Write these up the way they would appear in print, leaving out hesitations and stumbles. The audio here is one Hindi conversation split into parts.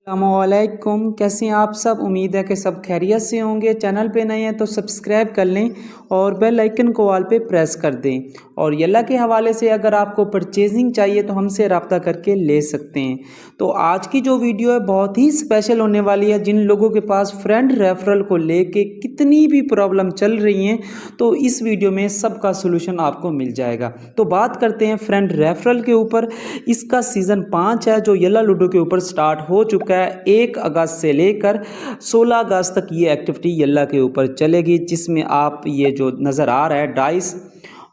अस्सलामुअलैकुम, कैसे हैं आप सब। उम्मीद है कि सब खैरियत से होंगे। चैनल पे नए हैं तो सब्सक्राइब कर लें और बेल आइकन को ऑल पे प्रेस कर दें। और यल्ला के हवाले से अगर आपको परचेजिंग चाहिए तो हमसे रब्ता करके ले सकते हैं। तो आज की जो वीडियो है बहुत ही स्पेशल होने वाली है। जिन लोगों के पास फ्रेंड रेफरल को लेके कितनी भी प्रॉब्लम चल रही हैं तो इस वीडियो में सबका सोल्यूशन आपको मिल जाएगा। तो बात करते हैं फ्रेंड रेफरल के ऊपर। इसका सीज़न 5 है जो यल्ला लूडो के ऊपर स्टार्ट हो चुका है। 1 अगस्त से लेकर 16 अगस्त तक ये एक्टिविटी यल्ला के ऊपर चलेगी, जिसमें आप ये जो नज़र आ रहा है डाइस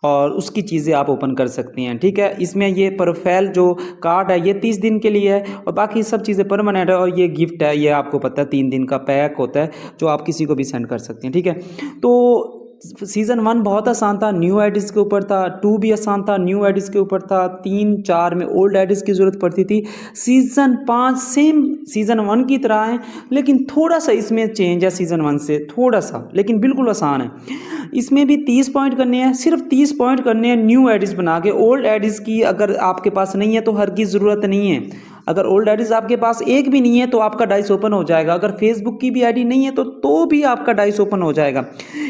और उसकी चीज़ें आप ओपन कर सकती हैं। ठीक है, इसमें ये प्रोफाइल जो कार्ड है ये 30 दिन के लिए है और बाकी सब चीज़ें परमानेंट है। और ये गिफ्ट है, ये आपको पता है 3 दिन का पैक होता है जो आप किसी को भी सेंड कर सकते हैं। ठीक है, तो सीज़न 1 बहुत आसान था, न्यू आईडीज़ के ऊपर था। 2 भी आसान था, न्यू आईडीज़ के ऊपर था। 3, 4 में ओल्ड आईडीज़ की ज़रूरत पड़ती थी। सीज़न 5 सेम सीज़न 1 की तरह है, लेकिन थोड़ा सा इसमें चेंज है सीज़न 1 से, थोड़ा सा, लेकिन बिल्कुल आसान है। इसमें भी 30 पॉइंट करने हैं, सिर्फ 30 पॉइंट करने हैं न्यू आईडीज़ बना के। ओल्ड आईडीज़ की अगर आपके पास नहीं है तो हरगिज़ ज़रूरत नहीं है। अगर ओल्ड आईडीज़ आपके पास एक भी नहीं है तो आपका डाइस ओपन हो जाएगा। अगर फेसबुक की भी आईडी नहीं है तो भी आपका डाइस ओपन हो जाएगा।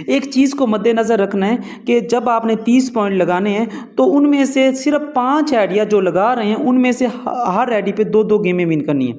एक चीज़ को मद्देनज़र रखना है कि जब आपने 30 पॉइंट लगाने हैं तो उनमें से सिर्फ 5 आइडिया जो लगा रहे हैं उनमें से हर आईडी पे 2-2 गेमें विन करनी है।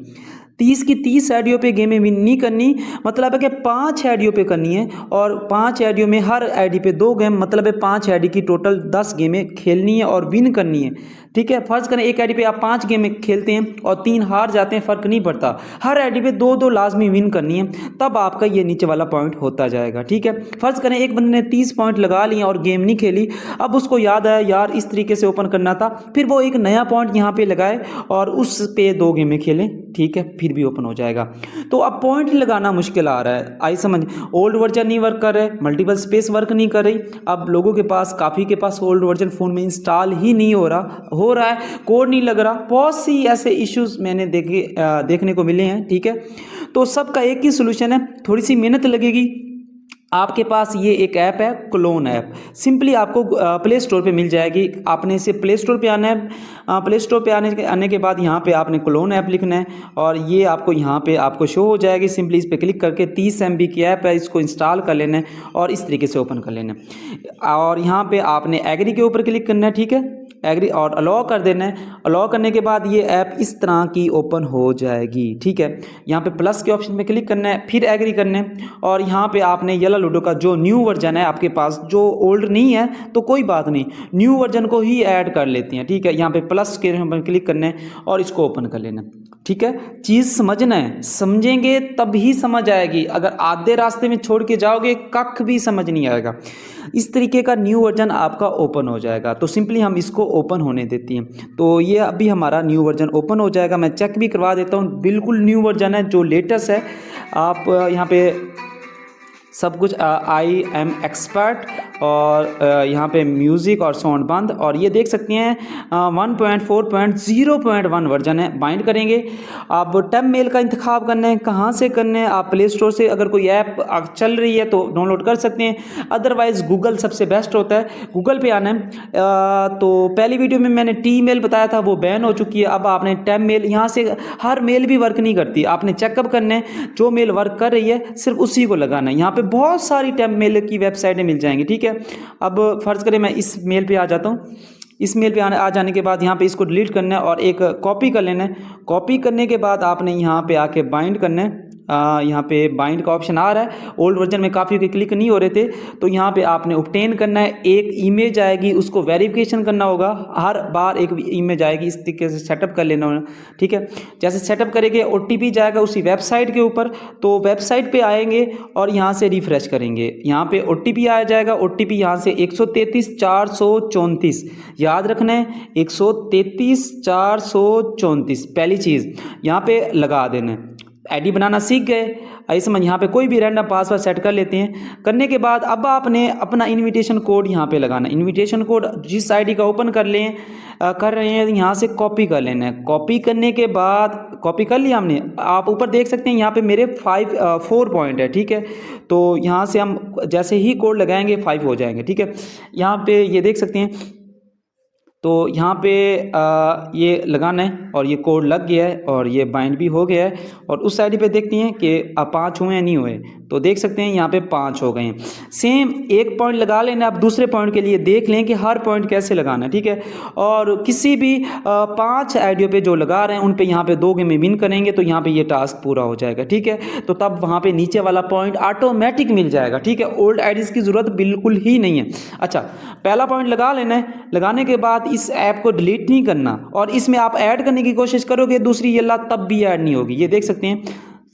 30 की 30 आईडियों पे गेमें विन नहीं करनी, मतलब है कि 5 आईडियों पे करनी है और 5 आईडियों में हर आईडी पे 2 गेम, मतलब है 5 आईडी की टोटल 10 गेमें खेलनी है और विन करनी है। ठीक है, फर्ज करें एक आईडी पे आप 5 गेम खेलते हैं और 3 हार जाते हैं, फ़र्क नहीं पड़ता, हर आईडी पे 2-2 लाजमी विन करनी है, तब आपका ये नीचे वाला पॉइंट होता जाएगा। ठीक है, फर्ज करें एक बंदे ने 30 पॉइंट लगा लिए और गेम नहीं खेली, अब उसको याद आया यार इस तरीके से ओपन करना था, फिर वो एक नया पॉइंट यहाँ पे लगाए और उस पे 2 गेमें खेलें। ठीक है, फिर भी ओपन हो जाएगा। तो अब पॉइंट लगाना मुश्किल आ रहा है, आई समझ। ओल्ड वर्जन नहीं वर्क कर रहे, मल्टीपल स्पेस वर्क नहीं कर रही। अब लोगों के पास, काफ़ी के पास ओल्ड वर्जन फ़ोन में इंस्टॉल ही नहीं हो रहा है, कोड नहीं लग रहा, बहुत सी ऐसे इश्यूज मैंने देखने को मिले हैं। ठीक है, तो सबका एक ही सोल्यूशन है, थोड़ी सी मेहनत लगेगी। आपके पास ये एक ऐप है, क्लोन ऐप, सिंपली आपको प्ले स्टोर पे मिल जाएगी। आपने इसे प्ले स्टोर पे आना है। प्ले स्टोर पे आने के बाद यहाँ पे आपने क्लोन ऐप लिखना है और ये आपको यहाँ पे आपको शो हो जाएगी। सिंपली इस पर क्लिक करके 30 MB की ऐप है, इसको इंस्टॉल कर लेना है और इस तरीके से ओपन कर लेना है। और यहाँ पे आपने एग्री के ऊपर क्लिक करना है। ठीक है, एग्री और अलाउ कर देना है। अलाउ करने के बाद ये ऐप इस तरह की ओपन हो जाएगी। ठीक है, यहाँ पे प्लस के ऑप्शन में क्लिक करना है, फिर एग्री करना है और यहाँ पे आपने यल्ला लूडो का जो न्यू वर्जन है आपके पास, जो ओल्ड नहीं है तो कोई बात नहीं, न्यू वर्जन को ही ऐड कर लेते हैं। ठीक है, यहाँ पे प्लस के पर क्लिक करना है और इसको ओपन कर लेना है। ठीक है, चीज़ समझना है, समझेंगे तब ही समझ आएगी। अगर आधे रास्ते में छोड़ के जाओगे कख भी समझ नहीं आएगा। इस तरीके का न्यू वर्जन आपका ओपन हो जाएगा। तो सिंपली हम इसको ओपन होने देती हैं। तो ये अभी हमारा न्यू वर्जन ओपन हो जाएगा। मैं चेक भी करवा देता हूँ, बिल्कुल न्यू वर्जन है जो लेटेस्ट है। आप यहाँ पे सब कुछ आई एम एक्सपर्ट और यहाँ पे म्यूज़िक और साउंड बंद, और ये देख सकते हैं 1.4.0.1 वर्जन है। बाइंड करेंगे, आप टैब मेल का इंतखाब करना है, कहाँ से करना है। आप प्ले स्टोर से अगर कोई ऐप चल रही है तो डाउनलोड कर सकते हैं, अदरवाइज़ गूगल सबसे बेस्ट होता है। गूगल पे आना है। तो पहली वीडियो में मैंने टी मेल बताया था, वो बैन हो चुकी है। अब आपने टैब मेल, यहाँ से हर मेल भी वर्क नहीं करती, आपने चेकअप करना है, जो मेल वर्क कर रही है सिर्फ उसी को लगाना है। यहाँ पे बहुत सारी टैब मेल की वेबसाइटें मिल जाएंगी। ठीक है, अब फर्ज करें मैं इस मेल पे आ जाता हूँ। इस मेल पे आ जाने के बाद यहाँ पे इसको डिलीट करना है और एक कॉपी कर लेना है। कॉपी करने के बाद आपने यहाँ पे आके बाइंड करना है। यहाँ पे बाइंड का ऑप्शन आ रहा है। ओल्ड वर्जन में काफ़ी के क्लिक नहीं हो रहे थे, तो यहाँ पे आपने ऑब्टेन करना है। एक इमेज आएगी, उसको वेरिफिकेशन करना होगा, हर बार एक इमेज आएगी, इस तरीके से सेटअप कर लेना होगा। ठीक है, जैसे सेटअप करेंगे OTP जाएगा उसी वेबसाइट के ऊपर, तो वेबसाइट पे आएंगे और यहाँ से रिफ्रेश करेंगे। यहाँ पे OTP आ जाएगा। OTP यहाँ से 133-434 याद रखना है, 133-434 पहली चीज़ यहाँ पे लगा देना है। आईडी बनाना सीख गए, ऐसे समझ। यहाँ पे कोई भी रैंडम पासवर्ड सेट कर लेते हैं। करने के बाद अब आपने अपना इनविटेशन कोड यहाँ पे लगाना है। इनविटेशन कोड जिस आईडी का ओपन कर रहे हैं यहाँ से कॉपी कर लेना है। कॉपी करने के बाद, कॉपी कर लिया हमने, आप ऊपर देख सकते हैं यहाँ पे मेरे 4 पॉइंट है। ठीक है, तो यहाँ से हम जैसे ही कोड लगाएंगे 5 हो जाएंगे। ठीक है, यहाँ पे ये देख सकते हैं तो यहाँ पे ये लगाना है और ये कोड लग गया है और ये बाइंड भी हो गया है। और उस साइड पे देखते हैं कि 5 हुए या नहीं हुए, तो देख सकते हैं यहाँ पे 5 हो गए हैं। सेम एक पॉइंट लगा लेना, आप दूसरे पॉइंट के लिए देख लें कि हर पॉइंट कैसे लगाना है, ठीक है। और किसी भी 5 आइडियो पे जो लगा रहे हैं उन पे यहाँ पे 2 गेम में विन करेंगे तो यहाँ पे ये टास्क पूरा हो जाएगा, ठीक है। तो तब वहाँ पे नीचे वाला पॉइंट ऑटोमेटिक मिल जाएगा, ठीक है। ओल्ड आईडीज की ज़रूरत बिल्कुल ही नहीं है। अच्छा, पहला पॉइंट लगा लेना है, लगाने के बाद इस ऐप को डिलीट नहीं करना और इसमें आप ऐड करने की कोशिश करोगे दूसरी ये लात तब भी ऐड नहीं होगी। ये देख सकते हैं,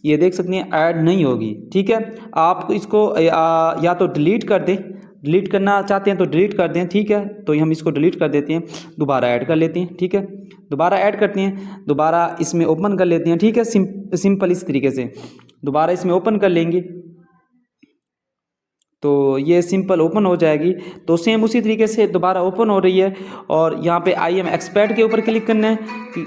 ये देख सकते हैं ऐड नहीं होगी, ठीक है। आप इसको या तो डिलीट कर दें, डिलीट करना चाहते हैं तो डिलीट कर दें, ठीक है। तो हम इसको डिलीट कर देते हैं, दोबारा ऐड कर लेते हैं, ठीक है। दोबारा ऐड करते हैं, दोबारा इसमें ओपन कर लेते हैं, ठीक है। सिंपल इस तरीके से दोबारा इसमें ओपन कर लेंगे तो ये सिंपल ओपन हो जाएगी। तो सेम उसी तरीके से दोबारा ओपन हो रही है और यहाँ पे आई एम एक्सपर्ट के ऊपर क्लिक करना है।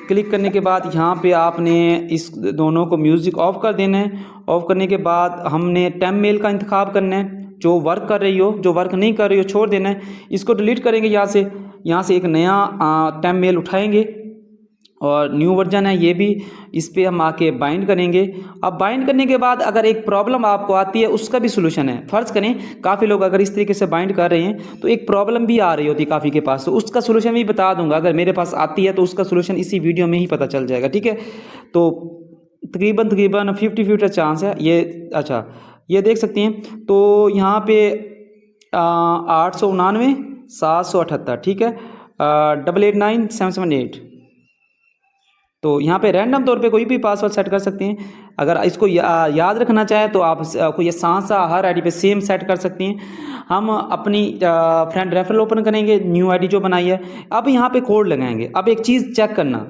क्लिक करने के बाद यहाँ पे आपने इस दोनों को म्यूज़िक ऑफ कर देना है। ऑफ करने के बाद हमने टेम मेल का इंतखाब करना है, जो वर्क कर रही हो, जो वर्क नहीं कर रही हो छोड़ देना है। इसको डिलीट करेंगे, यहाँ से एक नया टेम मेल उठाएंगे और न्यू वर्जन है ये भी, इस पर हम आके बाइंड करेंगे। अब बाइंड करने के बाद अगर एक प्रॉब्लम आपको आती है उसका भी सोल्यूशन है। फ़र्ज़ करें काफ़ी लोग अगर इस तरीके से बाइंड कर रहे हैं तो एक प्रॉब्लम भी आ रही होती है काफ़ी के पास, तो उसका सोल्यूशन भी बता दूंगा। अगर मेरे पास आती है तो उसका सोल्यूशन इसी वीडियो में ही पता चल जाएगा, ठीक है। तो तकरीबन 50-50 चांस है ये। अच्छा, ये देख सकते हैं तो यहाँ पे 899 778, ठीक है, 889 778। तो यहाँ पे रैंडम तौर पे कोई भी पासवर्ड सेट कर सकते हैं। अगर इसको याद रखना चाहें तो आप कोई सांसा हर आईडी पे सेम सेट कर सकते हैं। हम अपनी फ्रेंड रेफरल ओपन करेंगे, न्यू आईडी जो बनाई है। अब यहाँ पे कोड लगाएंगे। अब एक चीज़ चेक करना,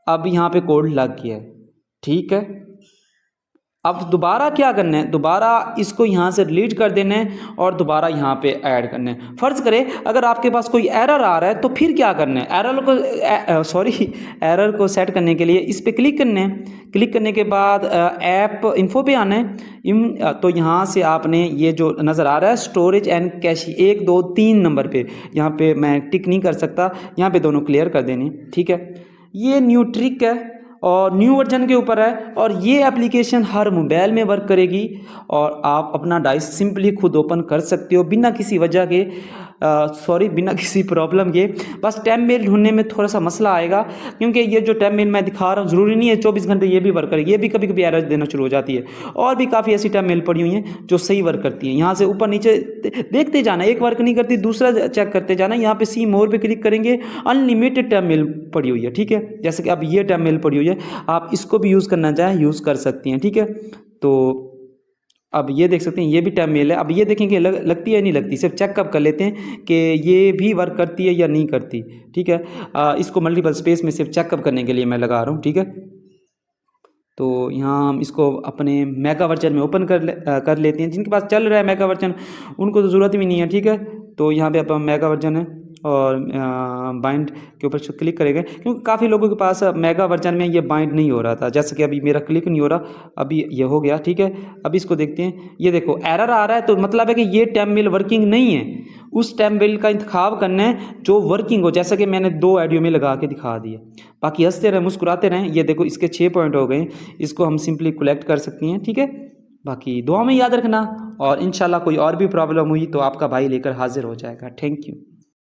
अब यहाँ पे कोड लग गया है, ठीक है। अब दोबारा क्या करना है, दोबारा इसको यहाँ से डिलीट कर देना है और दोबारा यहाँ पे ऐड करना है। फ़र्ज़ करें अगर आपके पास कोई एरर आ रहा है तो फिर क्या करना है, एरर को सेट करने के लिए इस पर क्लिक करना है। क्लिक करने के बाद ऐप इन्फो पे आना है। तो यहाँ से आपने ये जो नज़र आ रहा है स्टोरेज एंड कैश 1 2 3 नंबर पे, यहाँ पे मैं टिक नहीं कर सकता, यहाँ पे दोनों क्लियर कर देने, ठीक है। ये न्यू ट्रिक है और न्यू वर्जन के ऊपर है और ये एप्लीकेशन हर मोबाइल में वर्क करेगी और आप अपना डाइस सिंपली खुद ओपन कर सकते हो बिना किसी वजह के, बिना किसी प्रॉब्लम के। बस टेम मेल ढूंढने में थोड़ा सा मसला आएगा क्योंकि ये जो टेम मेल मैं दिखा रहा हूँ ज़रूरी नहीं है 24 घंटे ये भी वर्क करेगी, ये भी कभी कभी एरर देना शुरू हो जाती है। और भी काफ़ी ऐसी टेम मेल पड़ी हुई हैं जो सही वर्क करती हैं। यहाँ से ऊपर नीचे देखते जाना, एक वर्क नहीं करती दूसरा चेक करते जाना। यहाँ पे सी मोर पे क्लिक करेंगे, अनलिमिटेड टेम मेल पड़ी हुई है, ठीक है। जैसे कि अब ये टेम मेल पड़ी हुई है, आप इसको भी यूज़ करना चाहें यूज़ कर सकती हैं, ठीक है। तो अब ये देख सकते हैं ये भी टेम मेल है। अब ये देखेंगे लगती है नहीं लगती, सिर्फ चेकअप कर लेते हैं कि ये भी वर्क करती है या नहीं करती, ठीक है। इसको मल्टीपल स्पेस में सिर्फ चेकअप करने के लिए मैं लगा रहा हूँ, ठीक है। तो यहाँ हम इसको अपने मेगा वर्जन में ओपन कर लेते हैं। जिनके पास चल रहा है मेगा वर्जन उनको तो ज़रूरत भी नहीं है, ठीक है। तो यहाँ पे अब मेगा वर्जन है और बाइंड के ऊपर क्लिक करेंगे क्योंकि काफ़ी लोगों के पास मेगा वर्जन में ये बाइंड नहीं हो रहा था। जैसे कि अभी मेरा क्लिक नहीं हो रहा, अभी ये हो गया, ठीक है। अब इसको देखते हैं, ये देखो एरर आ रहा है तो मतलब है कि ये टेम मेल वर्किंग नहीं है। उस टेम मेल का इंतखाब करना है जो वर्किंग हो, जैसा कि मैंने 2 ऑडियो में लगा के दिखा दिया। बाकी हंसते रहें मुस्कुराते रहें। ये देखो इसके 6 पॉइंट हो गए, इसको हम सिंपली कलेक्ट कर सकती हैं, ठीक है। बाकी दुआ में याद रखना और इंशाल्लाह कोई और भी प्रॉब्लम हुई तो आपका भाई लेकर हाजिर हो जाएगा। Thank you.